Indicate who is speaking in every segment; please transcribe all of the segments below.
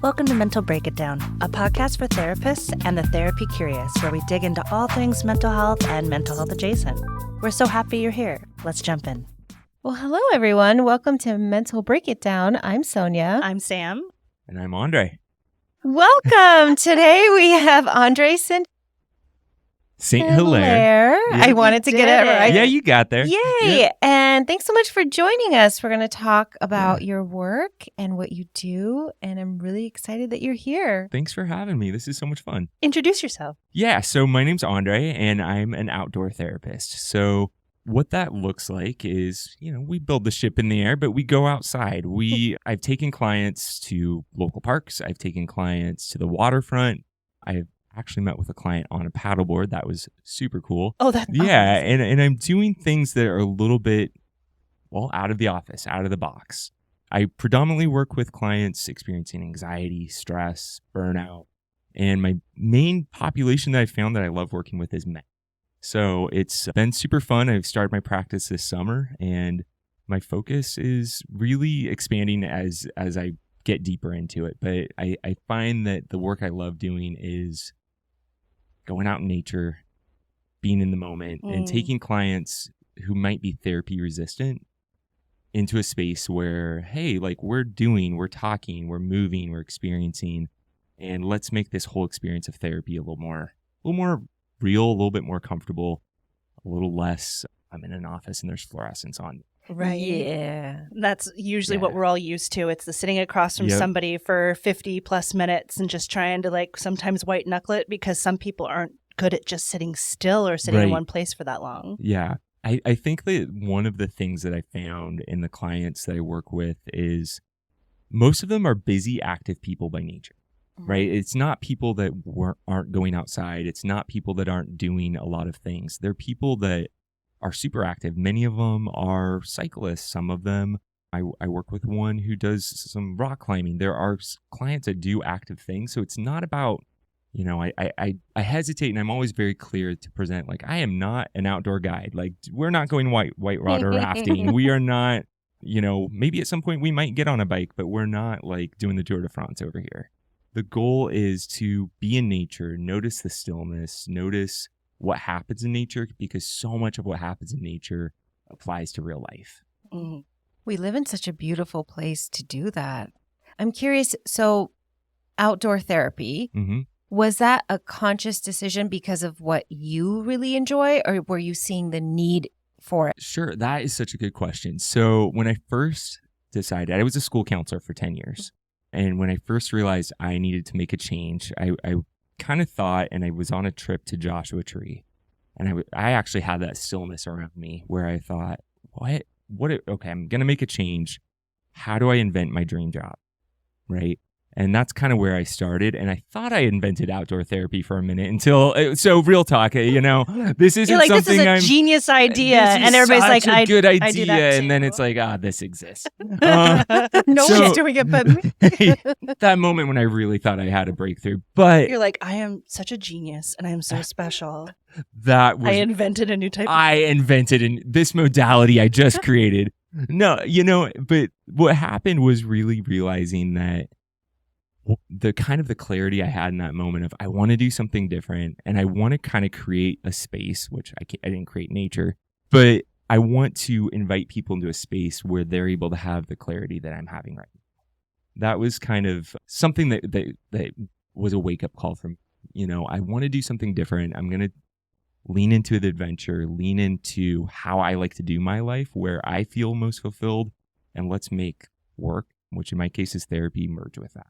Speaker 1: Welcome to Mental Break It Down, a podcast for therapists and the therapy curious, where we dig into all things mental health and mental health adjacent. We're so happy you're here. Let's jump in.
Speaker 2: Well, hello, everyone. Welcome to Mental Break It Down. I'm Sonia.
Speaker 1: I'm Sam.
Speaker 3: And I'm Andre.
Speaker 2: Welcome. Today we have Andre St.
Speaker 3: Hilaire.
Speaker 2: Yeah. I wanted to get it right.
Speaker 3: Yeah, you got there.
Speaker 2: Yay.
Speaker 3: Yeah.
Speaker 2: And thanks so much for joining us. We're going to talk about your work and what you do. And I'm really excited that you're here.
Speaker 3: Thanks for having me. This is so much fun.
Speaker 1: Introduce yourself.
Speaker 3: Yeah, so my name's Andre, and I'm an outdoor therapist. So what that looks like is, we build the ship in the air, but we go outside. I've taken clients to local parks. I've taken clients to the waterfront. I've actually met with a client on a paddleboard. That was super cool.
Speaker 1: Oh, that's
Speaker 3: yeah. And I'm doing things that are a little bit, out of the office, out of the box. I predominantly work with clients experiencing anxiety, stress, burnout. And my main population that I found that I love working with is men. So it's been super fun. I've started my practice this summer, and my focus is really expanding as I get deeper into it. But I find that the work I love doing is going out in nature, being in the moment, and taking clients who might be therapy resistant into a space where, hey, we're talking, we're moving, we're experiencing, and let's make this whole experience of therapy a little more real, a little bit more comfortable, a little less, I'm in an office and there's fluorescence on.
Speaker 1: Right.
Speaker 2: Yeah.
Speaker 1: That's usually what we're all used to. It's the sitting across from somebody for 50 plus minutes and just trying to sometimes white knuckle it, because some people aren't good at just sitting still or sitting in one place for that long.
Speaker 3: Yeah. I think that one of the things that I found in the clients that I work with is most of them are busy, active people by nature, right? It's not people that aren't going outside. It's not people that aren't doing a lot of things. They're people that are super active. Many of them are cyclists. Some of them, I work with one who does some rock climbing. There are clients that do active things. So it's not about, I hesitate, and I'm always very clear to present, I am not an outdoor guide. We're not going white water rafting. We are not, maybe at some point we might get on a bike, but we're not doing the Tour de France over here. The goal is to be in nature, notice the stillness, notice what happens in nature, because so much of what happens in nature applies to real life.
Speaker 2: Mm. We live in such a beautiful place to do that. I'm curious, so outdoor therapy, was that a conscious decision because of what you really enjoy, or were you seeing the need for it?
Speaker 3: Sure, that is such a good question. So when I first decided, I was a school counselor for 10 years. And when I first realized I needed to make a change, I kind of thought, and I was on a trip to Joshua Tree, and I actually had that stillness around me where I thought, okay, I'm going to make a change. How do I invent my dream job? Right. And that's kind of where I started. And I thought I invented outdoor therapy for a minute until, so real talk, this isn't
Speaker 1: You're
Speaker 3: something
Speaker 1: this is a genius idea. And everybody's
Speaker 3: a good idea.
Speaker 1: I do that too.
Speaker 3: And then it's this exists.
Speaker 2: Nobody's doing it but me.
Speaker 3: That moment when I really thought I had a breakthrough, but
Speaker 1: you're I am such a genius and I am so special.
Speaker 3: I
Speaker 1: invented a new type
Speaker 3: I invented this modality I just created. No, but what happened was really realizing that the clarity I had in that moment of, I want to do something different, and I want to kind of create a space, which I didn't create nature, but I want to invite people into a space where they're able to have the clarity that I'm having right now. That was kind of something that was a wake up call from, I want to do something different. I'm going to lean into the adventure, lean into how I like to do my life, where I feel most fulfilled, and let's make work, which in my case is therapy, merge with that.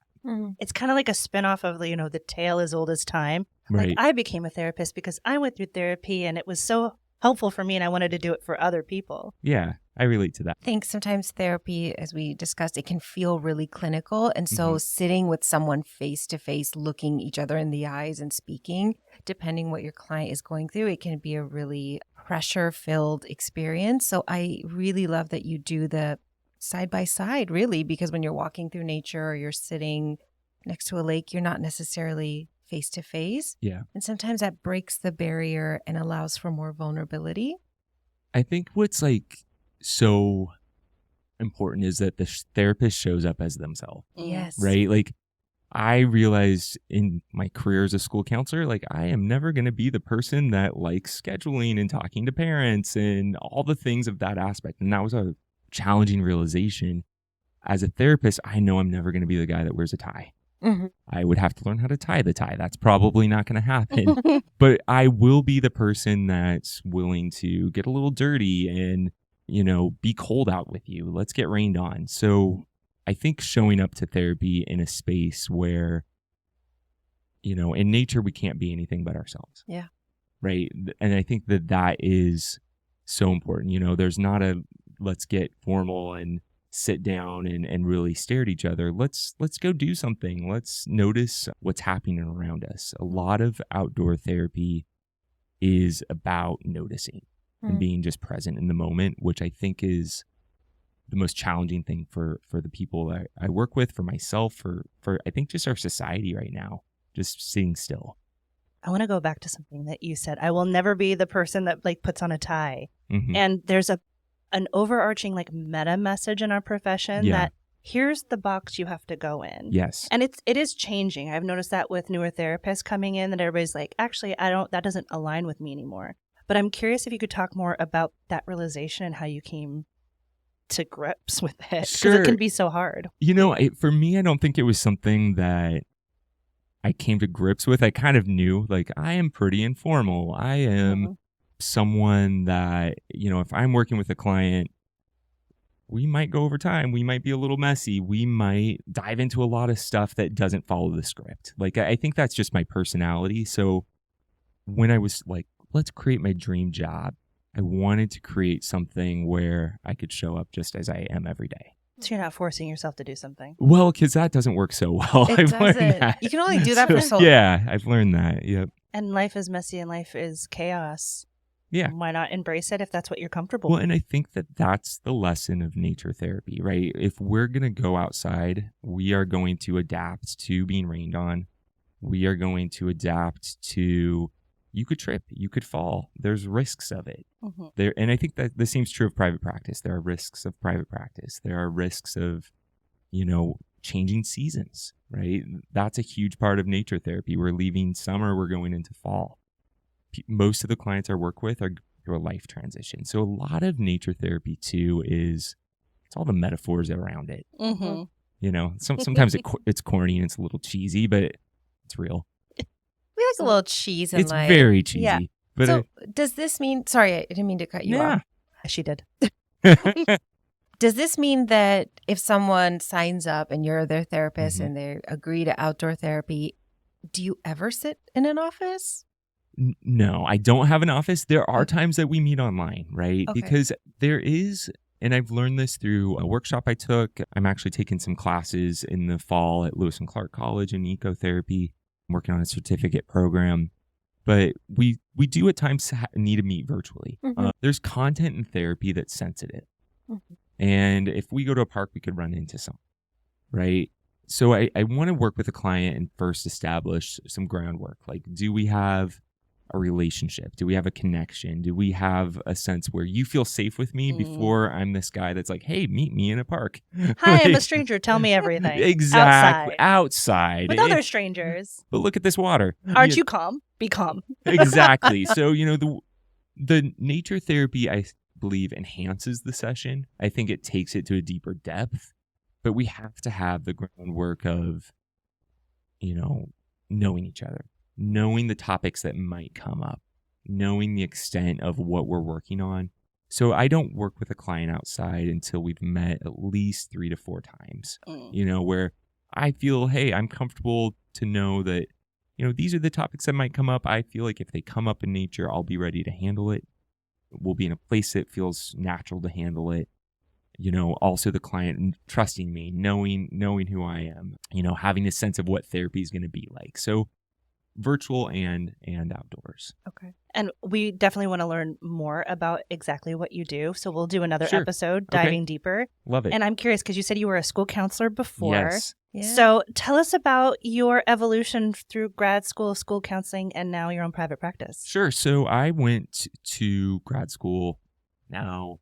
Speaker 1: It's kind of like a spinoff of the tale as old as time.
Speaker 3: Right.
Speaker 1: I became a therapist because I went through therapy and it was so helpful for me, and I wanted to do it for other people.
Speaker 3: Yeah, I relate to that.
Speaker 2: I think sometimes therapy, as we discussed, it can feel really clinical. And so sitting with someone face to face, looking each other in the eyes and speaking, depending what your client is going through, it can be a really pressure-filled experience. So I really love that you do the side by side, really, because when you're walking through nature or you're sitting next to a lake, you're not necessarily face to face.
Speaker 3: Yeah.
Speaker 2: And sometimes that breaks the barrier and allows for more vulnerability.
Speaker 3: I think what's so important is that the therapist shows up as themselves.
Speaker 2: Yes.
Speaker 3: Right? I realized in my career as a school counselor, like I am never going to be the person that likes scheduling and talking to parents and all the things of that aspect. And that was a challenging realization. As a therapist, I know I'm never going to be the guy that wears a tie.
Speaker 2: Mm-hmm.
Speaker 3: I would have to learn how to tie the tie. That's probably not going to happen. But I will be the person that's willing to get a little dirty and, be cold out with you. Let's get rained on. So I think showing up to therapy in a space where, in nature, we can't be anything but ourselves.
Speaker 2: Yeah.
Speaker 3: Right. And I think that is so important. There's not a let's get formal and sit down and really stare at each other. Let's go do something. Let's notice what's happening around us. A lot of outdoor therapy is about noticing and being just present in the moment, which I think is the most challenging thing for the people that I work with, for myself, for I think just our society right now, just sitting still.
Speaker 1: I want to go back to something that you said. I will never be the person that puts on a tie.
Speaker 3: Mm-hmm.
Speaker 1: And there's an overarching meta message in our profession that here's the box you have to go in.
Speaker 3: Yes.
Speaker 1: And it is changing. I've noticed that with newer therapists coming in, that everybody's like, actually, that doesn't align with me anymore. But I'm curious if you could talk more about that realization and how you came to grips with it. Because
Speaker 3: Sure.
Speaker 1: it can be so hard.
Speaker 3: For me, I don't think it was something that I came to grips with. I kind of knew, I am pretty informal. I am someone that, if I'm working with a client, we might go over time. We might be a little messy. We might dive into a lot of stuff that doesn't follow the script. I think that's just my personality. So when I was let's create my dream job, I wanted to create something where I could show up just as I am every day.
Speaker 1: So you're not forcing yourself to do something.
Speaker 3: Well, because that doesn't work so well.
Speaker 2: It doesn't. You can only do that for so long.
Speaker 3: Yeah, I've learned that. Yep.
Speaker 1: And life is messy and life is chaos.
Speaker 3: Yeah.
Speaker 1: Why not embrace it if that's what you're comfortable
Speaker 3: Well,
Speaker 1: with?
Speaker 3: and I think that's the lesson of nature therapy, right? If we're going to go outside, we are going to adapt to being rained on. We are going to adapt to, you could trip, you could fall. There's risks of it.
Speaker 1: Mm-hmm.
Speaker 3: And I think that the same is true of private practice. There are risks of private practice. There are risks of, changing seasons, right? That's a huge part of nature therapy. We're leaving summer, we're going into fall. Most of the clients I work with are through a life transition. So a lot of nature therapy too it's all the metaphors around it.
Speaker 1: Mm-hmm.
Speaker 3: Sometimes it's corny and it's a little cheesy, but it's real.
Speaker 2: We like a little cheese in
Speaker 3: It's
Speaker 2: life.
Speaker 3: very cheesy.
Speaker 2: Yeah.
Speaker 3: But
Speaker 2: So does this mean, sorry, I didn't mean to cut you off.
Speaker 1: She did.
Speaker 2: Does this mean that if someone signs up and you're their therapist and they agree to outdoor therapy, do you ever sit in an office?
Speaker 3: No, I don't have an office. There are times that we meet online, right?
Speaker 2: Okay.
Speaker 3: Because there is, and I've learned this through a workshop I took. I'm actually taking some classes in the fall at Lewis and Clark College in ecotherapy. I'm working on a certificate program. But we do at times need to meet virtually. There's content in therapy that's sensitive. And if we go to a park, we could run into some, right? So I want to work with a client and first establish some groundwork. Do we have a relationship? Do we have a connection? Do we have a sense where you feel safe with me before I'm this guy that's like, hey, meet me in a park?
Speaker 1: Hi, I'm a stranger. Tell me everything.
Speaker 3: Exactly. Outside.
Speaker 1: With other strangers.
Speaker 3: But look at this water.
Speaker 1: Aren't you calm? Be calm.
Speaker 3: Exactly. So, the nature therapy, I believe, enhances the session. I think it takes it to a deeper depth, but we have to have the groundwork of, knowing each other, knowing the topics that might come up, knowing the extent of what we're working on. So I don't work with a client outside until we've met at least 3 to 4 times, where I feel, hey, I'm comfortable to know that, these are the topics that might come up. I feel like if they come up in nature, I'll be ready to handle it. We'll be in a place that feels natural to handle it. Also the client trusting me, knowing who I am, having a sense of what therapy is going to be like. So virtual and outdoors.
Speaker 1: Okay. And we definitely want to learn more about exactly what you do. So we'll do another episode diving deeper.
Speaker 3: Love it.
Speaker 1: And I'm curious because you said you were a school counselor before.
Speaker 3: Yes.
Speaker 2: Yeah.
Speaker 1: So tell us about your evolution through grad school, school counseling, and now your own private practice.
Speaker 3: Sure. So I went to grad school now,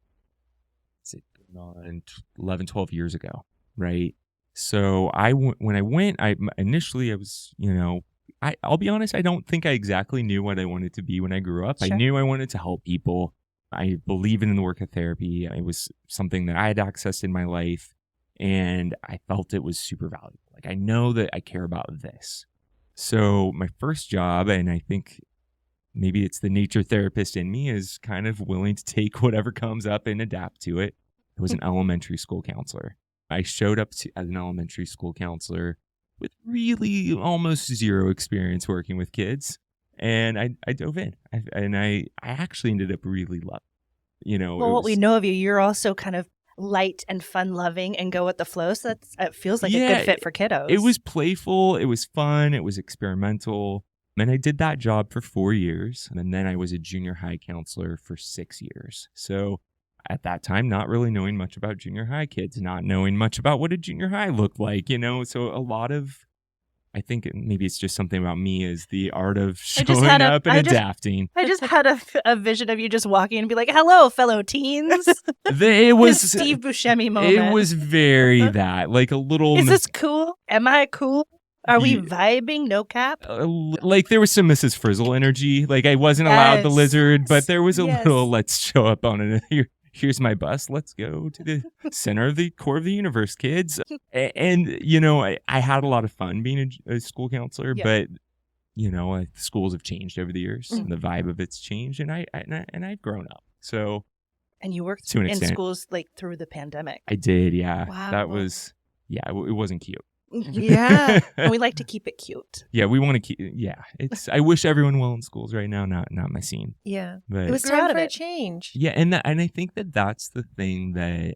Speaker 3: 11, 12 years ago, right? So when I went, initially I was, I'll be honest, I don't think I exactly knew what I wanted to be when I grew up.
Speaker 1: Sure.
Speaker 3: I knew I wanted to help people. I believe in the work of therapy. It was something that I had accessed in my life, and I felt it was super valuable. Like, I know that I care about this. So my first job, and I think maybe it's the nature therapist in me, is kind of willing to take whatever comes up and adapt to it. It was an elementary school counselor. I showed up as an elementary school counselor with really almost zero experience working with kids. And I dove in, I actually ended up really loving it.
Speaker 1: Well, what we know of you, you're also kind of light and fun loving and go with the flow. So it feels like a good fit for kiddos.
Speaker 3: It was playful. It was fun. It was experimental. And I did that job for 4 years. And then I was a junior high counselor for 6 years. So at that time, not really knowing much about junior high kids, not knowing much about what a junior high looked like, so a lot of, I think maybe it's just something about me, is the art of showing up and adapting.
Speaker 1: I just had a vision of you just walking and be like, hello, fellow teens.
Speaker 3: It was
Speaker 1: Steve Buscemi moment.
Speaker 3: It was very that, like a little.
Speaker 1: Is this cool? Am I cool? Are we vibing? No cap?
Speaker 3: Like there was some Mrs. Frizzle energy. Like I wasn't allowed the lizard, but there was a little, let's show up on it. Here's my bus. Let's go to the center of the core of the universe, kids. And, I had a lot of fun being a school counselor, but, schools have changed over the years. And the vibe of it's changed, and I've grown up. So.
Speaker 1: And you worked in schools like through the pandemic.
Speaker 3: I did, yeah. Wow. That was, it wasn't cute.
Speaker 1: Yeah. And we like to keep it cute.
Speaker 3: Yeah, we want to keep, I wish everyone well in schools right now, not my scene.
Speaker 2: Yeah.
Speaker 3: But
Speaker 2: it was time for a change.
Speaker 3: Yeah, and I think that's the thing, that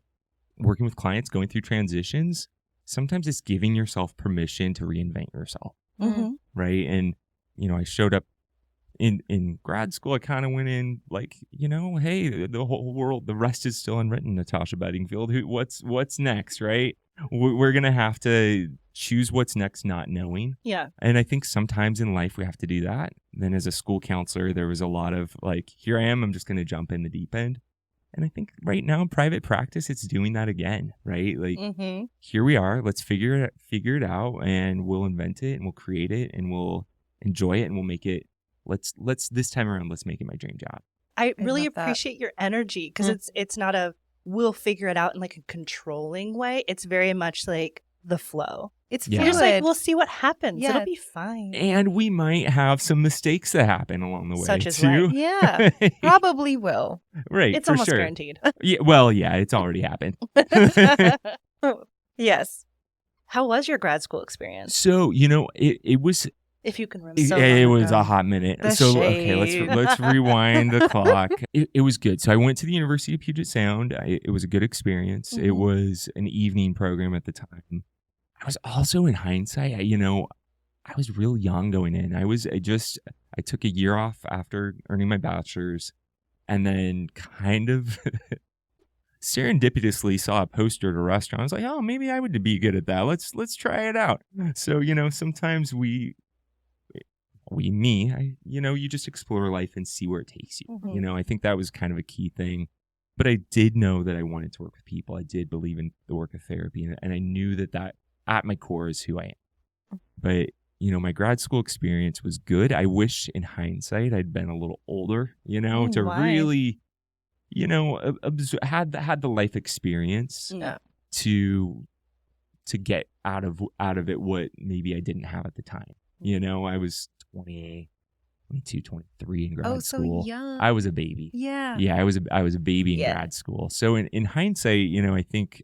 Speaker 3: working with clients going through transitions, sometimes it's giving yourself permission to reinvent yourself.
Speaker 1: Mm-hmm.
Speaker 3: Right? And, I showed up in grad school. I kind of went in like, hey, the whole world, the rest is still unwritten, Natasha Bedingfield. What's next, right? We're going to have to choose what's next, not knowing.
Speaker 1: Yeah.
Speaker 3: And I think sometimes in life we have to do that. Then as a school counselor, there was a lot of like, here I am just going to jump in the deep end. And I think right now in private practice, it's doing that again, right? Like, here we are. Let's figure it out, and we'll invent it, and we'll create it, and we'll enjoy it, and we'll make it. Let's this time around, let's make it my dream job.
Speaker 1: I really appreciate your energy, because it's not we'll figure it out in like a controlling way. It's very much like the flow. It's just like, we'll see what happens. Yeah. It'll be fine.
Speaker 3: And we might have some mistakes that happen along the way,
Speaker 1: such as
Speaker 3: too.
Speaker 1: what?
Speaker 2: Yeah, probably will.
Speaker 3: Right,
Speaker 1: it's almost guaranteed.
Speaker 3: It's already happened.
Speaker 1: Yes. How was your grad school experience?
Speaker 3: So, it was.
Speaker 1: If you can remember.
Speaker 3: It was a hot minute. Okay, let's rewind the clock. It was good. So I went to the University of Puget Sound. It was a good experience. It was an evening program at the time. I was also, in hindsight, I was real young going in. I took a year off after earning my bachelor's, and then kind of serendipitously saw a poster at a restaurant. I was like, oh, maybe I would be good at that. Let's try it out. So, sometimes you just explore life and see where it takes you. I think that was kind of a key thing. But I did know that I wanted to work with people. I did believe in the work of therapy, and I knew that at my core is who I am. But, my grad school experience was good. I wish in hindsight I'd been a little older, to really, had the life experience to get out of it what maybe I didn't have at the time. I was 22, 23 in grad school.
Speaker 2: So young.
Speaker 3: I was a baby.
Speaker 2: Yeah.
Speaker 3: Yeah, I was a baby in grad school. So in hindsight, I think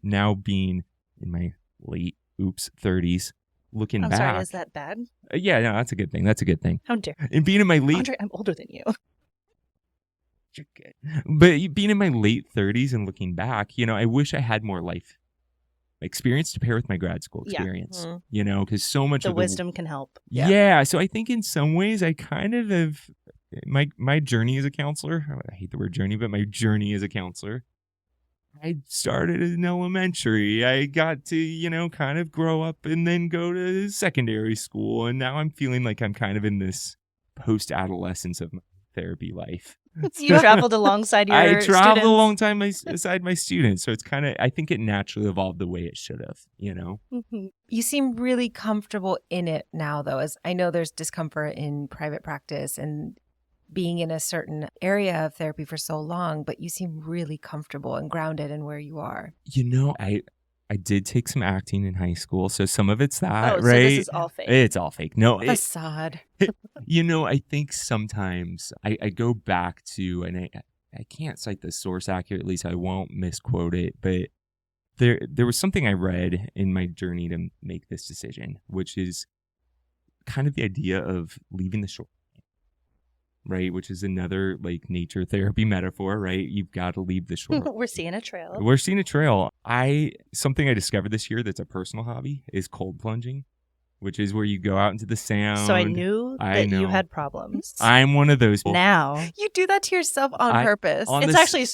Speaker 3: now being in my late 30s, looking back.
Speaker 1: I'm sorry, is that bad?
Speaker 3: Yeah, no, that's a good thing.
Speaker 1: How dare.
Speaker 3: And being in my late.
Speaker 1: Andre, I'm older than you.
Speaker 3: You're good. But being in my late 30s and looking back, I wish I had more life experience to pair with my grad school experience, because so much
Speaker 1: the
Speaker 3: of
Speaker 1: wisdom can help.
Speaker 3: Yeah. So I think in some ways I kind of have my journey as a counselor. I hate the word journey, but my journey as a counselor. I started in elementary. I got to, kind of grow up and then go to secondary school. And now I'm feeling like I'm kind of in this post-adolescence of my therapy life.
Speaker 1: You traveled alongside your
Speaker 3: I traveled
Speaker 1: students.
Speaker 3: alongside my students. So it's kind of, I think it naturally evolved the way it should have,
Speaker 1: Mm-hmm.
Speaker 2: You seem really comfortable in it now, though, as I know there's discomfort in private practice and being in a certain area of therapy for so long, but you seem really comfortable and grounded in where you are.
Speaker 3: I did take some acting in high school, so some of it's that,
Speaker 1: Oh,
Speaker 3: right?
Speaker 1: so this is all fake.
Speaker 3: It's all fake. No,
Speaker 2: Facade.
Speaker 3: I think sometimes I go back to, and I can't cite the source accurately, so I won't misquote it, but there was something I read in my journey to make this decision, which is kind of the idea of leaving the shore. Right, which is another like nature therapy metaphor, right? You've got to leave the shore.
Speaker 1: We're seeing a trail.
Speaker 3: We're seeing a trail. Something I discovered this year that's a personal hobby is cold plunging, which is where you go out into the sound.
Speaker 1: So I knew that you had problems.
Speaker 3: I'm one of those people.
Speaker 1: Now
Speaker 2: You do that to yourself on purpose.
Speaker 1: It's actually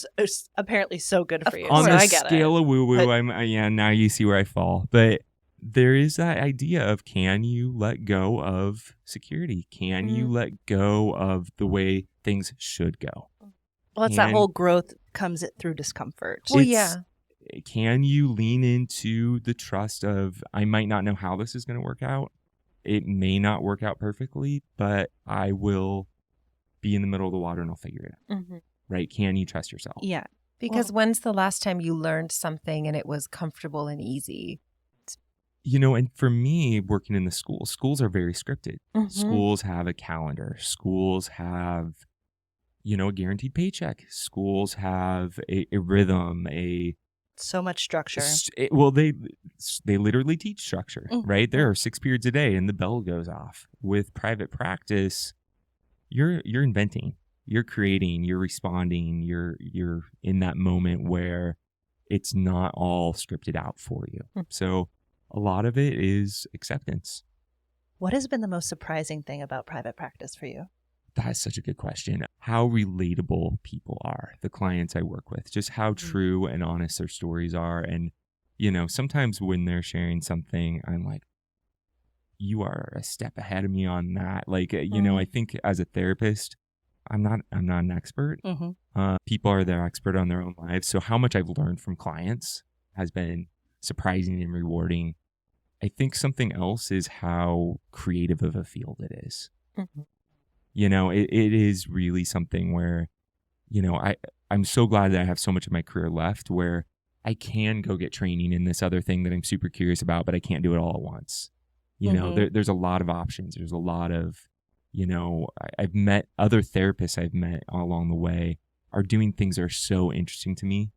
Speaker 1: apparently so good for you.
Speaker 3: On
Speaker 1: so
Speaker 3: the
Speaker 1: I get
Speaker 3: scale
Speaker 1: it.
Speaker 3: of woo-woo, now you see where I fall. But there is that idea of, can you let go of security? Can you let go of the way things should go?
Speaker 1: Well, it's that whole growth comes through discomfort.
Speaker 2: Well, yeah.
Speaker 3: Can you lean into the trust of, I might not know how this is going to work out. It may not work out perfectly, but I will be in the middle of the water and I'll figure it out.
Speaker 2: Mm-hmm.
Speaker 3: Right? Can you trust yourself?
Speaker 1: Yeah.
Speaker 2: Because when's the last time you learned something and it was comfortable and easy?
Speaker 3: And for me, working in the schools are very scripted.
Speaker 2: Mm-hmm.
Speaker 3: Schools have a calendar. Schools have, a guaranteed paycheck. Schools have a rhythm,
Speaker 1: so much structure.
Speaker 3: They literally teach structure, right? There are 6 periods a day and the bell goes off. With private practice, you're inventing, you're creating, you're responding, you're in that moment where it's not all scripted out for you. So a lot of it is acceptance.
Speaker 1: What has been the most surprising thing about private practice for you?
Speaker 3: That's such a good question. How relatable people are, the clients I work with, just how true and honest their stories are. And, sometimes when they're sharing something, I'm like, you are a step ahead of me on that. Like, I think as a therapist, I'm not an expert. People are their expert on their own lives. So how much I've learned from clients has been surprising and rewarding. I think something else is how creative of a field it is. It is really something where, I'm so glad that I have so much of my career left where I can go get training in this other thing that I'm super curious about, but I can't do it all at once. There's a lot of options. There's a lot of, I've met other therapists I've met all along the way are doing things that are so interesting to me.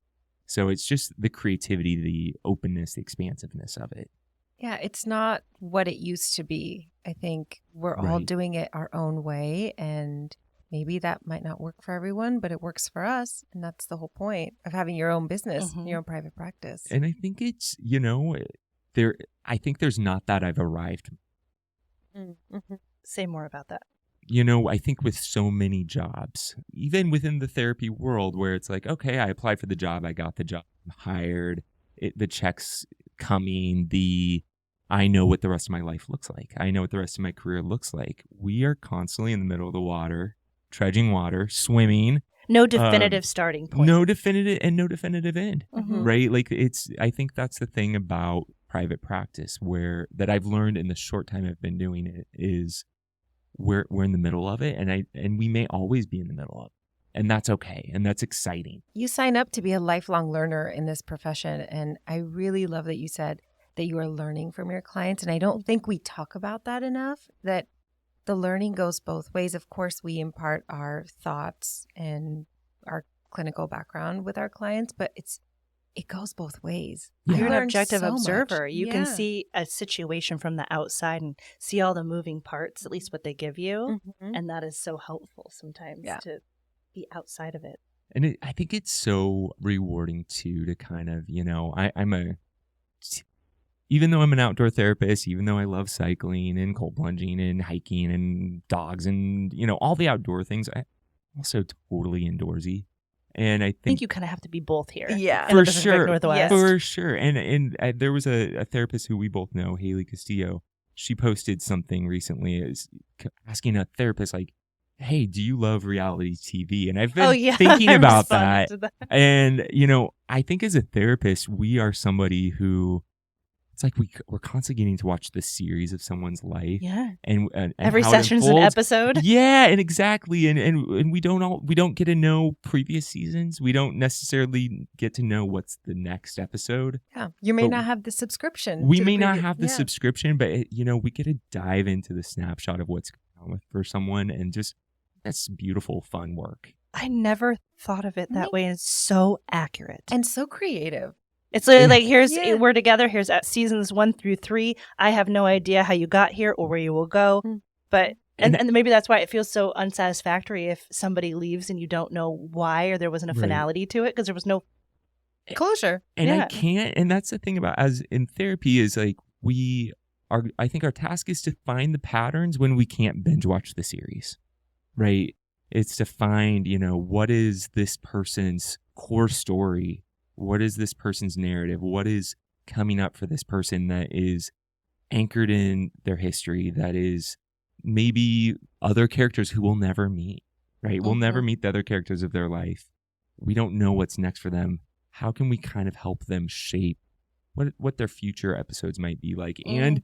Speaker 3: So it's just the creativity, the openness, the expansiveness of it.
Speaker 2: Yeah, it's not what it used to be. I think we're all doing it our own way, and maybe that might not work for everyone, but it works for us. And that's the whole point of having your own business, your own private practice.
Speaker 3: And I think it's, I think there's not that I've arrived.
Speaker 1: Say more about that.
Speaker 3: I think with so many jobs, even within the therapy world where it's like, okay, I applied for the job, I got the job, I'm hired, the check's coming, I know what the rest of my life looks like. I know what the rest of my career looks like. We are constantly in the middle of the water, trudging water, swimming.
Speaker 1: No definitive starting point.
Speaker 3: No definitive end, right? Like I think that's the thing about private practice that I've learned in the short time I've been doing it is we're in the middle of it, and we may always be in the middle of it. And that's okay. And that's exciting.
Speaker 2: You sign up to be a lifelong learner in this profession. And I really love that you said that you are learning from your clients. And I don't think we talk about that enough, that the learning goes both ways. Of course, we impart our thoughts and our clinical background with our clients, but it goes both ways.
Speaker 1: Yeah. You're an objective observer. You can see a situation from the outside and see all the moving parts, at least what they give you. And that is so helpful sometimes to be outside of it.
Speaker 3: And I think it's so rewarding too to kind of, even though I'm an outdoor therapist, even though I love cycling and cold plunging and hiking and dogs and, all the outdoor things, I'm also totally indoorsy. And I think
Speaker 1: you kind of have to be both here.
Speaker 2: Yeah.
Speaker 3: For sure.
Speaker 1: Northwest.
Speaker 3: For sure. And there was a therapist who we both know, Hilarie Castillo. She posted something recently asking a therapist, like, hey, do you love reality TV? And I've been
Speaker 1: Oh, yeah.
Speaker 3: thinking
Speaker 1: I
Speaker 3: about
Speaker 1: responded
Speaker 3: that.
Speaker 1: to that.
Speaker 3: And, I think as a therapist, we are somebody who, it's like we're constantly getting to watch the series of someone's life.
Speaker 1: Yeah.
Speaker 3: And
Speaker 1: Every
Speaker 3: how it
Speaker 1: session's an
Speaker 3: unfolds.
Speaker 1: episode.
Speaker 3: Yeah, and exactly. And we don't get to know previous seasons. We don't necessarily get to know what's the next episode.
Speaker 2: Yeah. You may
Speaker 3: But
Speaker 2: not have the subscription.
Speaker 3: We
Speaker 2: to the
Speaker 3: may not
Speaker 2: previous-
Speaker 3: have the
Speaker 2: yeah.
Speaker 3: subscription, but we get to dive into the snapshot of what's going on for someone, and just that's beautiful, fun work.
Speaker 1: I never thought of it that way. And it's so accurate.
Speaker 2: And so creative.
Speaker 1: It's literally like, here's,
Speaker 2: Yeah.
Speaker 1: we're together. Here's seasons 1 through 3. I have no idea how you got here or where you will go. But, and maybe that's why it feels so unsatisfactory if somebody leaves and you don't know why, or there wasn't a finality to it, because there was no
Speaker 2: closure.
Speaker 3: And
Speaker 1: Yeah.
Speaker 3: I can't, and that's the thing about, as in therapy, is like I think our task is to find the patterns when we can't binge watch the series, right? It's to find, what is this person's core story? What is this person's narrative? What is coming up for this person that is anchored in their history, that is maybe other characters who we'll never meet, right? We'll never meet the other characters of their life. We don't know what's next for them. How can we kind of help them shape what their future episodes might be like, and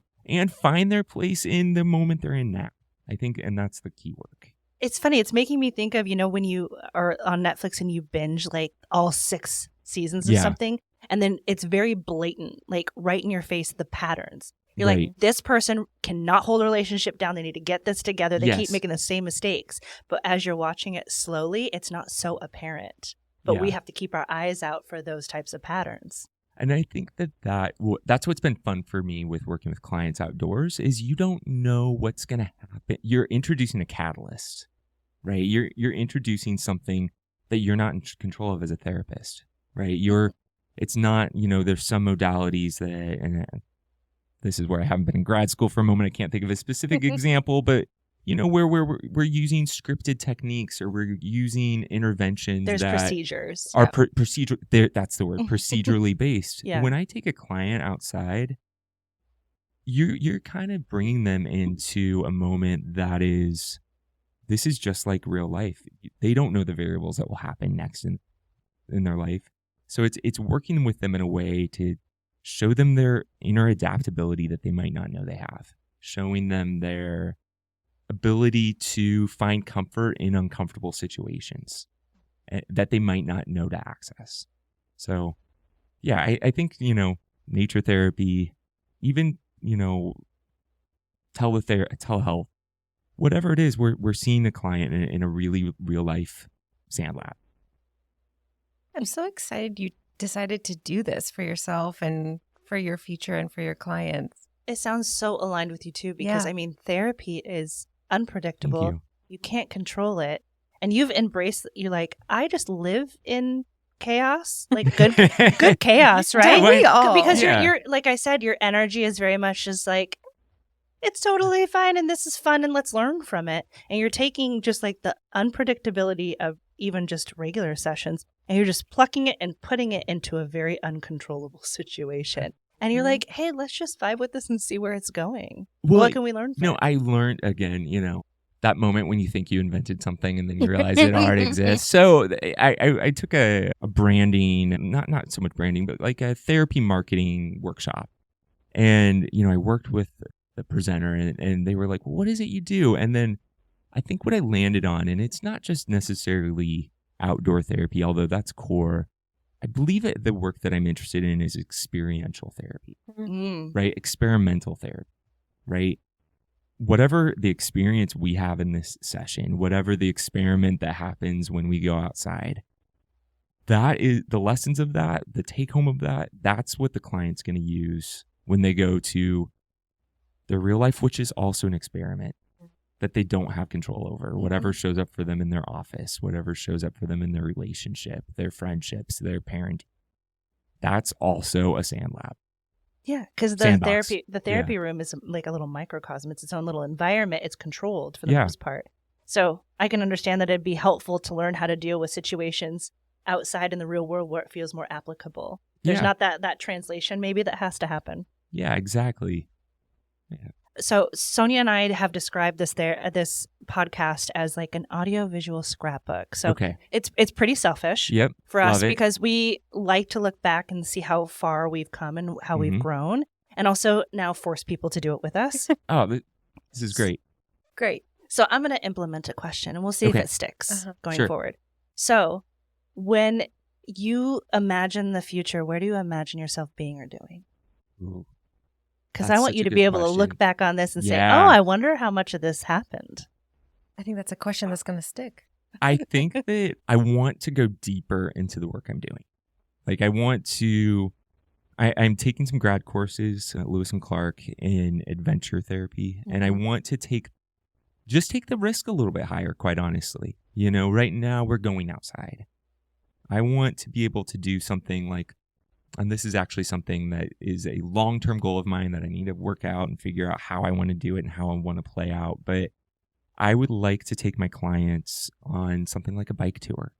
Speaker 3: find their place in the moment they're in now? I think, and that's the key work.
Speaker 1: It's funny. It's making me think of, when you are on Netflix and you binge like all 6 seasons of something, and then it's very blatant, like right in your face, the patterns. You're like, this person cannot hold a relationship down. They need to get this together. They keep making the same mistakes. But as you're watching it slowly, it's not so apparent. But we have to keep our eyes out for those types of patterns.
Speaker 3: And I think that's what's been fun for me with working with clients outdoors, is you don't know what's going to happen. You're introducing a catalyst, right? You're introducing something that you're not in control of as a therapist, right? It's not, there's some modalities that, and this is where I haven't been in grad school for a moment. I can't think of a specific example, but where we're using scripted techniques, or we're using interventions.
Speaker 1: There's
Speaker 3: that
Speaker 1: procedures.
Speaker 3: are procedure. That's the word. Procedurally based.
Speaker 1: Yeah.
Speaker 3: When I take a client outside, you're kind of bringing them into a moment that is, this is just like real life. They don't know the variables that will happen next in their life. So it's working with them in a way to show them their inner adaptability that they might not know they have, showing them their ability to find comfort in uncomfortable situations that they might not know to access. So yeah, I think, nature therapy, even, telehealth, whatever it is, we're seeing a client in a really real life sand lab.
Speaker 2: I'm so excited you decided to do this for yourself and for your future and for your clients.
Speaker 1: It sounds so aligned with you too, because therapy is unpredictable. You can't control it. And you've embraced, you're like, I just live in chaos, like good chaos, right?
Speaker 2: We all.
Speaker 1: Because you're like I said, your energy is very much just like, it's totally fine and this is fun and let's learn from it. And you're taking just like the unpredictability of even just regular sessions, and you're just plucking it and putting it into a very uncontrollable situation. And you're like, hey, let's just vibe with this and see where it's going. What can we learn from it?
Speaker 3: I learned, again, that moment when you think you invented something and then you realize it already exists. So I took a branding, not so much branding, but like a therapy marketing workshop. And, I worked with the presenter and they were like, well, what is it you do? And then I think what I landed on, and it's not just necessarily outdoor therapy, although that's core. I believe the work that I'm interested in is experiential therapy, right? Experimental therapy, right? Whatever the experience we have in this session, whatever the experiment that happens when we go outside, that is the lessons of that, the take home of that. That's what the client's going to use when they go to their real life, which is also an experiment that they don't have control over. Whatever shows up for them in their office, whatever shows up for them in their relationship, their friendships, their parenting, that's also a sand lab.
Speaker 1: Yeah, because the therapy room is like a little microcosm. It's its own little environment. It's controlled for the most part. So I can understand that it'd be helpful to learn how to deal with situations outside in the real world where it feels more applicable. There's not that translation maybe that has to happen.
Speaker 3: Yeah, exactly. Yeah.
Speaker 1: So Sonia and I have described this podcast as like an audio-visual scrapbook. So
Speaker 3: Okay.
Speaker 1: it's pretty selfish
Speaker 3: Yep.
Speaker 1: for us
Speaker 3: Love it.
Speaker 1: because we like to look back and see how far we've come and how we've grown, and also now force people to do it with us.
Speaker 3: Oh, this is great.
Speaker 1: Great. So I'm going to implement a question, and we'll see if it sticks going forward. So when you imagine the future, where do you imagine yourself being or doing?
Speaker 3: Ooh.
Speaker 1: Because I want you to be able to look back on this and say, oh, I wonder how much of this happened.
Speaker 2: I think that's a question that's going to stick.
Speaker 3: I think that I want to go deeper into the work I'm doing. Like I'm taking some grad courses at Lewis and Clark in adventure therapy, and I want to take the risk a little bit higher, quite honestly. Right now we're going outside. I want to be able to do something like, and this is actually something that is a long-term goal of mine that I need to work out and figure out how I want to do it and how I want to play out. But I would like to take my clients on something like a bike tour.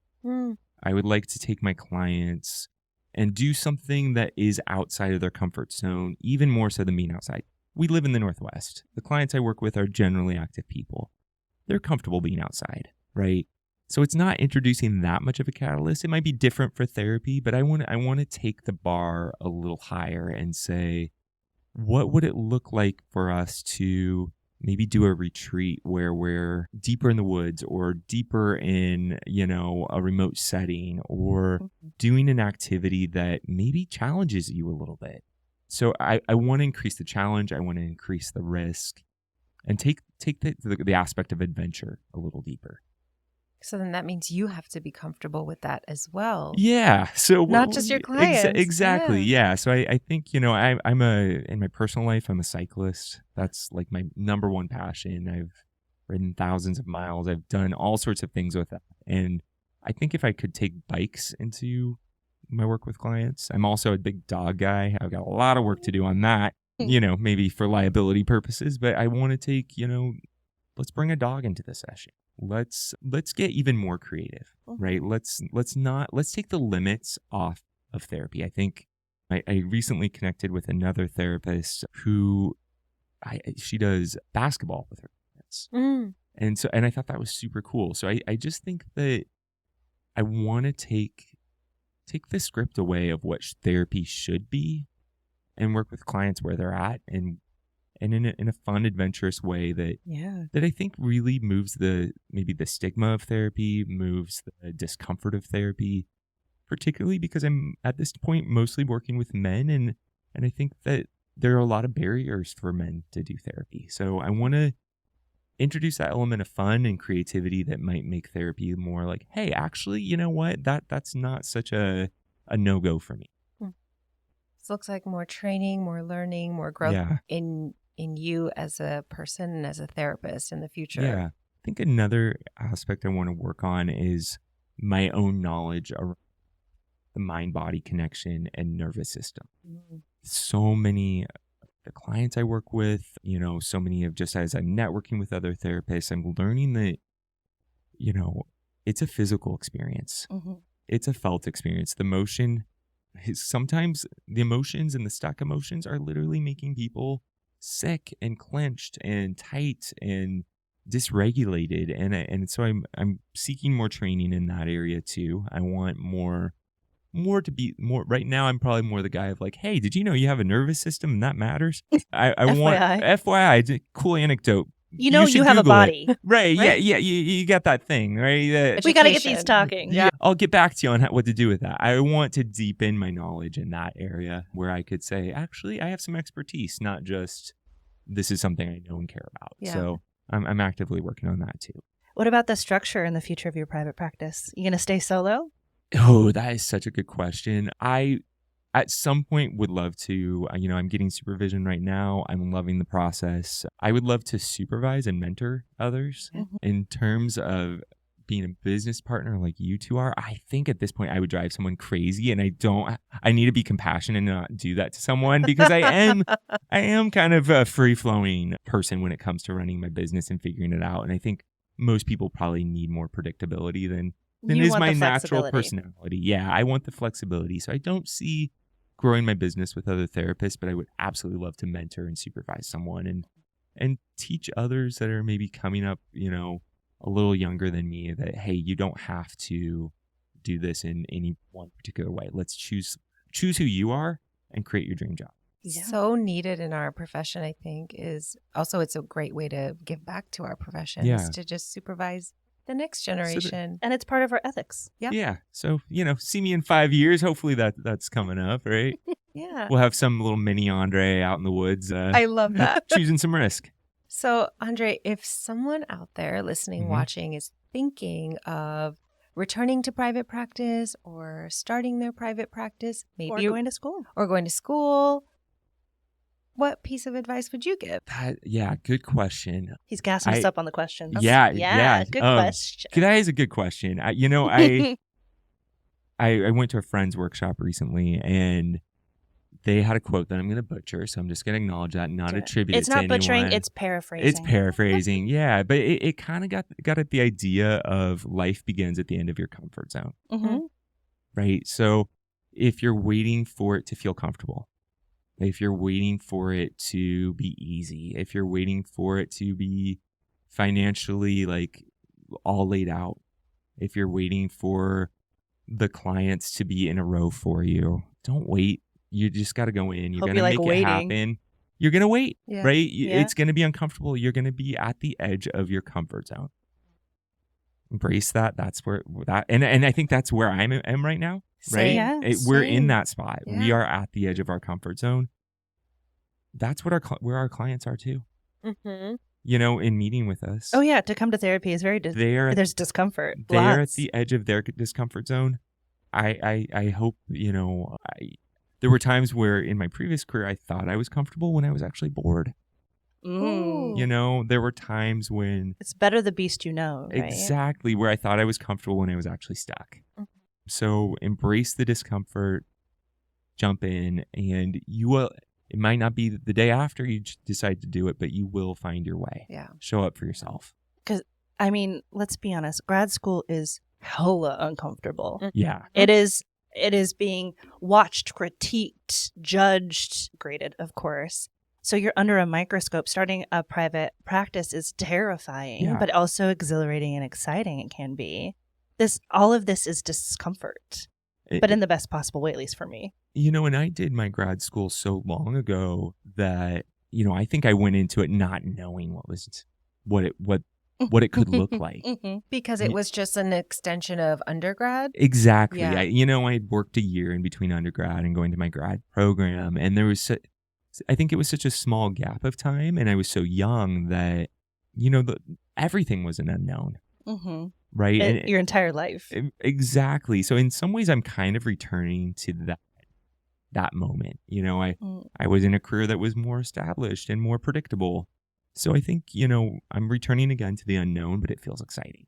Speaker 3: I would like to take my clients and do something that is outside of their comfort zone, even more so than being outside. We live in the Northwest. The clients I work with are generally active people. They're comfortable being outside, right? So it's not introducing that much of a catalyst. It might be different for therapy, but I want to take the bar a little higher and say, what would it look like for us to maybe do a retreat where we're deeper in the woods or deeper in, a remote setting, or doing an activity that maybe challenges you a little bit. So I want to increase the challenge. I want to increase the risk and take the aspect of adventure a little deeper.
Speaker 2: So then that means you have to be comfortable with that as well.
Speaker 3: Yeah. So
Speaker 2: not just your clients.
Speaker 3: Exactly. Yeah. So I think, I'm in my personal life, I'm a cyclist. That's like my number one passion. I've ridden thousands of miles. I've done all sorts of things with that. And I think if I could take bikes into my work with clients, I'm also a big dog guy. I've got a lot of work to do on that, maybe for liability purposes, but I want to take, let's bring a dog into the session. Let's get even more creative, right? Let's take the limits off of therapy. I think I recently connected with another therapist who she does basketball with her clients. And I thought that was super cool. So I just think that I want to take the script away of what therapy should be and work with clients where they're at and in a fun, adventurous way that I think really moves maybe the stigma of therapy, moves the discomfort of therapy, particularly because I'm at this point mostly working with men, and I think that there are a lot of barriers for men to do therapy. So I want to introduce that element of fun and creativity that might make therapy more like, hey, actually, you know what? That's not such a no-go for me.
Speaker 2: This looks like more training, more learning, more growth in you as a person and as a therapist in the future.
Speaker 3: Yeah. I think another aspect I want to work on is my own knowledge around the mind-body connection and nervous system. So many the clients I work with, so many of just as I'm networking with other therapists, I'm learning that, it's a physical experience. It's a felt experience. Sometimes the emotions and the stuck emotions are literally making people sick and clenched and tight and dysregulated, and so I'm seeking more training in that area too. I want more to be more. Right now I'm probably more the guy of like, hey, did you know you have a nervous system and that matters? I want FYI, cool anecdote. You have Google
Speaker 1: a body.
Speaker 3: Right? Yeah, you got that thing, right?
Speaker 1: We got to get these talking.
Speaker 3: Yeah, I'll get back to you on what to do with that. I want to deepen my knowledge in that area where I could say, actually, I have some expertise, not just this is something I know and care about. Yeah. So I'm actively working on that too.
Speaker 1: What about the structure and the future of your private practice? You going to stay solo?
Speaker 3: Oh, that is such a good question. I, at some point, would love to, I'm getting supervision right now. I'm loving the process. I would love to supervise and mentor others. In terms of being a business partner like you two are. I think at this point I would drive someone crazy, and I need to be compassionate and not do that to someone, because I am kind of a free-flowing person when it comes to running my business and figuring it out. And I think most people probably need more predictability than is my natural personality. Yeah, I want the flexibility. So I don't see growing my business with other therapists, but I would absolutely love to mentor and supervise someone. And and teach others that are maybe coming up, a little younger than me that, hey, you don't have to do this in any one particular way. Let's choose who you are and create your dream job.
Speaker 1: Yeah.
Speaker 2: So needed in our profession, I think, is also it's a great way to give back to our profession
Speaker 3: Yeah.
Speaker 2: is to just supervise the next generation.
Speaker 1: And it's part of our ethics.
Speaker 3: Yeah. So, see me in 5 years. Hopefully that's coming up, right?
Speaker 2: Yeah.
Speaker 3: We'll have some little mini Andre out in the woods.
Speaker 2: I love that.
Speaker 3: Choosing some risk.
Speaker 2: So, Andre, if someone out there listening,
Speaker 3: Mhm.
Speaker 2: watching is thinking of returning to private practice or starting their private practice, maybe
Speaker 1: Or going to school.
Speaker 2: What piece of advice would you give?
Speaker 3: Good question.
Speaker 1: He's gassing us up on the questions.
Speaker 3: Yeah.
Speaker 1: Good question.
Speaker 3: That is a good question. I went to a friend's workshop recently, and they had a quote that I'm going to butcher, so I'm just going to acknowledge that, not attribute it to anyone.
Speaker 1: It's not butchering, it's paraphrasing.
Speaker 3: It's paraphrasing, yeah. But it kind of got at the idea of life begins at the end of your comfort zone,
Speaker 1: Mm-hmm.
Speaker 3: right? So if you're waiting for it to feel comfortable, if you're waiting for it to be easy, if you're waiting for it to be financially like all laid out, if you're waiting for the clients to be in a row for you, don't wait. You just got to go in. You're going to make it happen. You're going to wait, right?
Speaker 1: Yeah.
Speaker 3: It's going to be uncomfortable. You're going to be at the edge of your comfort zone. Embrace that. That's where that, and I think that's where I am right now, right?
Speaker 1: Yeah,
Speaker 3: we're in that spot.
Speaker 2: Yeah.
Speaker 3: We are at the edge of our comfort zone. That's what where our clients are too.
Speaker 2: Mm-hmm.
Speaker 3: In meeting with us.
Speaker 1: Oh yeah, to come to therapy is very there's discomfort.
Speaker 3: They're at the edge of their discomfort zone. I hope, there were times where in my previous career I thought I was comfortable when I was actually bored. There were times when
Speaker 1: it's better the beast you know, right?
Speaker 3: Exactly, where I thought I was comfortable when I was actually stuck. Mm-hmm. So embrace the discomfort, jump in, and you will. It might not be the day after you decide to do it, but you will find your way.
Speaker 2: Yeah.
Speaker 3: Show up for yourself.
Speaker 1: Because, let's be honest, grad school is hella uncomfortable.
Speaker 3: Yeah.
Speaker 1: It is being watched, critiqued, judged, graded, of course. So you're under a microscope. Starting a private practice is terrifying, but also exhilarating and exciting it can be. All of this is discomfort, but in the best possible way, at least for me.
Speaker 3: And I did my grad school so long ago that, I think I went into it not knowing what it could look like.
Speaker 1: Mm-hmm.
Speaker 2: Because it was just an extension of undergrad?
Speaker 3: Exactly.
Speaker 2: Yeah.
Speaker 3: I had worked a year in between undergrad and going to my grad program, and there was, I think it was such a small gap of time, and I was so young that, everything was an unknown.
Speaker 1: Mm-hmm.
Speaker 3: Right?
Speaker 1: Your entire life.
Speaker 3: Exactly. So in some ways, I'm kind of returning to that moment. I was in a career that was more established and more predictable. So I think, I'm returning again to the unknown, but it feels exciting.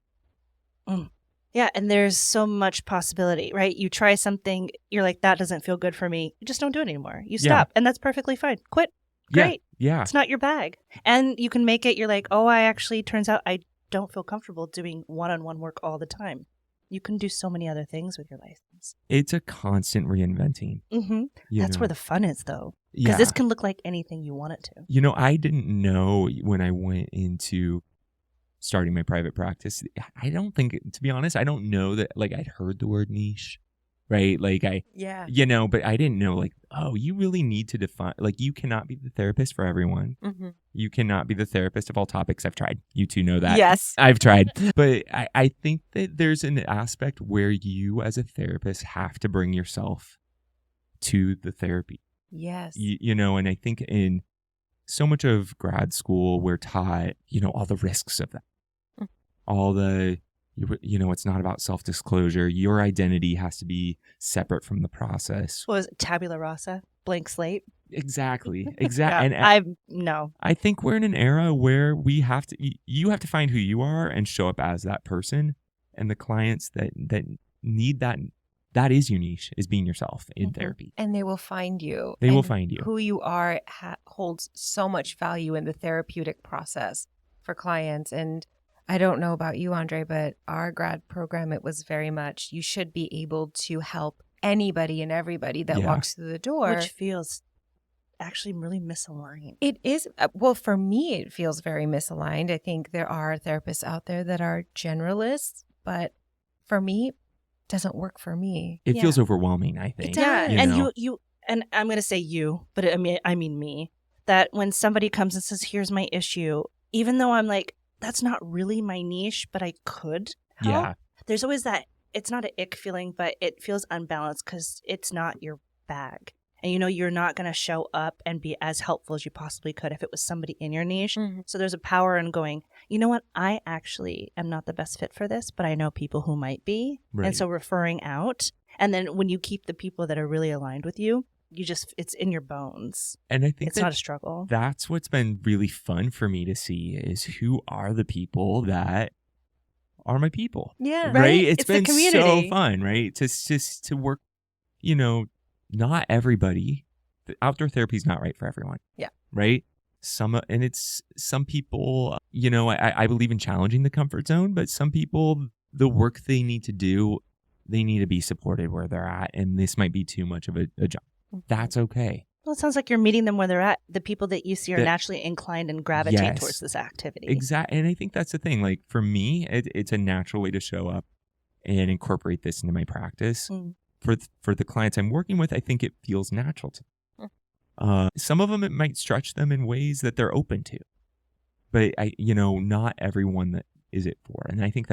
Speaker 1: Yeah, and there's so much possibility, right? You try something, you're like, that doesn't feel good for me. You just don't do it anymore. You stop, and that's perfectly fine. Quit. Great.
Speaker 3: Yeah.
Speaker 1: It's not your bag. And you can make it, you're like, turns out I don't feel comfortable doing one-on-one work all the time. You can do so many other things with your license.
Speaker 3: It's a constant reinventing.
Speaker 1: Mm-hmm. That's where the fun is, though.
Speaker 3: Yeah.
Speaker 1: Because this can look like anything you want it to.
Speaker 3: I didn't know when I went into starting my private practice. I don't think, to be honest, I don't know that, I'd heard the word niche, right? But I didn't know, you really need to define, you cannot be the therapist for everyone.
Speaker 2: Mm-hmm.
Speaker 3: You cannot be the therapist of all topics. I've tried. You two know that.
Speaker 2: Yes.
Speaker 3: I've tried. But I think that there's an aspect where you as a therapist have to bring yourself to the therapy.
Speaker 2: Yes.
Speaker 3: And I think in so much of grad school, we're taught, all the risks of that. All the, it's not about self-disclosure. Your identity has to be separate from the process.
Speaker 1: What was it? Tabula rasa? Blank slate?
Speaker 3: Exactly.
Speaker 1: Yeah,
Speaker 3: And I think we're in an era where you have to find who you are and show up as that person. And the clients that need that is your niche, is being yourself in therapy.
Speaker 2: And they will find you.
Speaker 3: They will find you.
Speaker 2: Who you are holds so much value in the therapeutic process for clients. And I don't know about you, Andre, but our grad program, it was very much, you should be able to help anybody and everybody that walks through the door.
Speaker 1: Which feels actually really misaligned.
Speaker 2: It is. Well, for me, it feels very misaligned. I think there are therapists out there that are generalists, but for me, it doesn't work for me.
Speaker 3: It feels overwhelming, I think.
Speaker 1: Yeah.
Speaker 3: You
Speaker 1: And
Speaker 3: know?
Speaker 1: you, and I'm going to say you, but I mean me, that when somebody comes and says, here's my issue, even though I'm like, that's not really my niche, but I could help.
Speaker 3: Yeah.
Speaker 1: There's always that, it's not an ick feeling, but it feels unbalanced because it's not your bag. And you're not going to show up and be as helpful as you possibly could if it was somebody in your niche.
Speaker 2: Mm-hmm.
Speaker 1: So there's a power in going, you know what? I actually am not the best fit for this, but I know people who might be.
Speaker 3: Right.
Speaker 1: And so referring out. And then when you keep the people that are really aligned with you, it's in your bones.
Speaker 3: And I think
Speaker 1: it's not a struggle.
Speaker 3: That's what's been really fun for me to see is who are the people that are my people.
Speaker 2: Yeah.
Speaker 3: Right? It's been
Speaker 1: the community.
Speaker 3: so fun, right? To work, not everybody. Outdoor therapy is not right for everyone.
Speaker 2: Yeah.
Speaker 3: Right? Some people, I believe in challenging the comfort zone, but some people, the work they need to do, they need to be supported where they're at. And this might be too much of a jump. That's okay.
Speaker 1: Well, it sounds like you're meeting them where they're at. The people that you see are naturally inclined and gravitate towards this activity.
Speaker 3: Exactly. And I think that's the thing. Like for me, it's a natural way to show up and incorporate this into my practice. For the clients I'm working with, I think it feels natural to them. Some of them, it might stretch them in ways that they're open to. But not everyone that is it for. And I think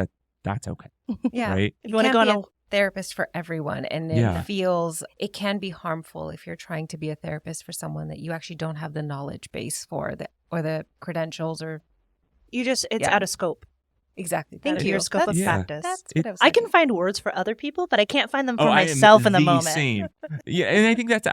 Speaker 3: that's okay.
Speaker 2: Yeah.
Speaker 3: Right?
Speaker 1: If you want to go on a
Speaker 2: therapist for everyone, and it can be harmful if you're trying to be a therapist for someone that you actually don't have the knowledge base for, or the credentials, or
Speaker 1: it's out of scope.
Speaker 2: Exactly.
Speaker 1: Thank you. Your scope of practice.
Speaker 2: That's what
Speaker 1: I can find words for other people, but I can't find them for myself in the moment.
Speaker 3: Same. Yeah, and I think that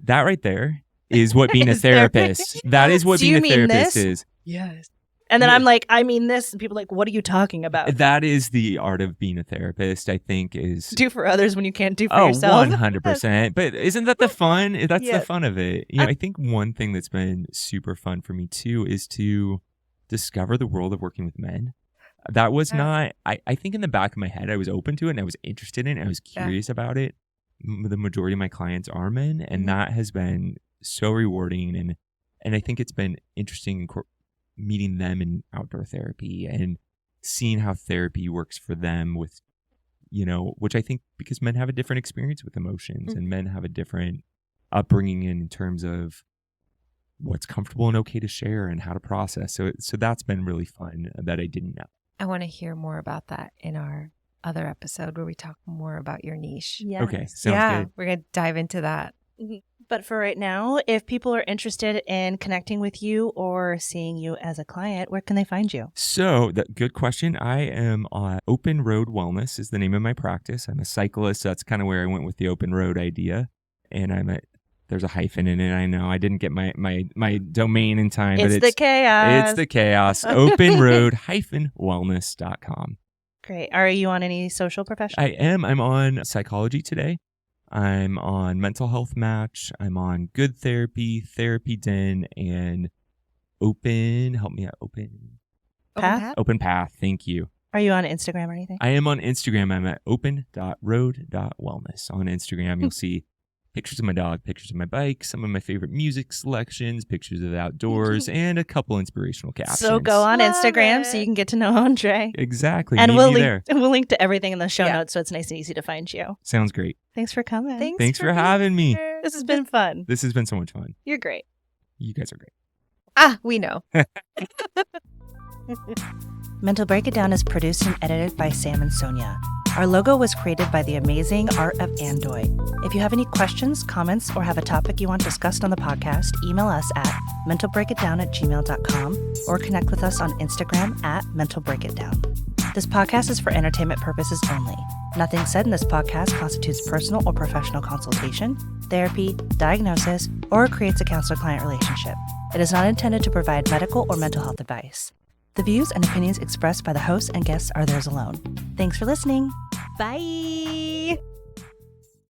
Speaker 3: right there is what being a therapist. That is what being a therapist is.
Speaker 1: Yes. And then I'm like, I mean this, and people are like, what are you talking about?
Speaker 3: That is the art of being a therapist, I think, is
Speaker 1: do for others when you can't do for yourself.
Speaker 3: 100%. But isn't that the fun? That's the fun of it. I think one thing that's been super fun for me too is to discover the world of working with men. That was not, I think in the back of my head, I was open to it and I was interested in it. I was curious about it. The majority of my clients are men, and that has been so rewarding. And I think it's been interesting meeting them in outdoor therapy and seeing how therapy works for them with, which I think because men have a different experience with emotions and men have a different upbringing in terms of what's comfortable and okay to share and how to process. So that's been really fun that I didn't know.
Speaker 2: I want to hear more about that in our other episode where we talk more about your niche.
Speaker 1: Yes.
Speaker 3: Okay. Sounds good.
Speaker 2: We're going to dive into that.
Speaker 1: But for right now, if people are interested in connecting with you or seeing you as a client, where can they find you?
Speaker 3: So, good question. I am on Open Road Wellness is the name of my practice. I'm a cyclist. So that's kind of where I went with the open road idea. And there's a hyphen in it. I know I didn't get my domain in time.
Speaker 1: It's the chaos.
Speaker 3: It's the chaos. openroad-wellness.com.
Speaker 1: Great. Are you on any social professional?
Speaker 3: I am. I'm on Psychology Today. I'm on Mental Health Match. I'm on Good Therapy, Therapy Den, and Open
Speaker 1: Path?
Speaker 3: Open Path. Thank you.
Speaker 1: Are you on Instagram or anything?
Speaker 3: I am on Instagram. I'm at open.road.wellness. On Instagram, you'll see pictures of my dog, pictures of my bike, some of my favorite music selections, pictures of the outdoors, and a couple inspirational captions.
Speaker 1: So go on Instagram so you can get to know Andre.
Speaker 3: Exactly.
Speaker 1: And
Speaker 3: we'll
Speaker 1: link to everything in the show notes so it's nice and easy to find you.
Speaker 3: Sounds great.
Speaker 1: Thanks for coming.
Speaker 3: Thanks for having me.
Speaker 1: This has been fun.
Speaker 3: This has been so much fun.
Speaker 1: You're great.
Speaker 3: You guys are great.
Speaker 2: We know.
Speaker 1: Mental Break It Down is produced and edited by Sam and Sonia. Our logo was created by the amazing Art of Andoy. If you have any questions, comments, or have a topic you want discussed on the podcast, email us at mentalbreakitdown@gmail.com or connect with us on Instagram at mentalbreakitdown. This podcast is for entertainment purposes only. Nothing said in this podcast constitutes personal or professional consultation, therapy, diagnosis, or creates a counselor-client relationship. It is not intended to provide medical or mental health advice. The views and opinions expressed by the hosts and guests are theirs alone. Thanks for listening. Bye.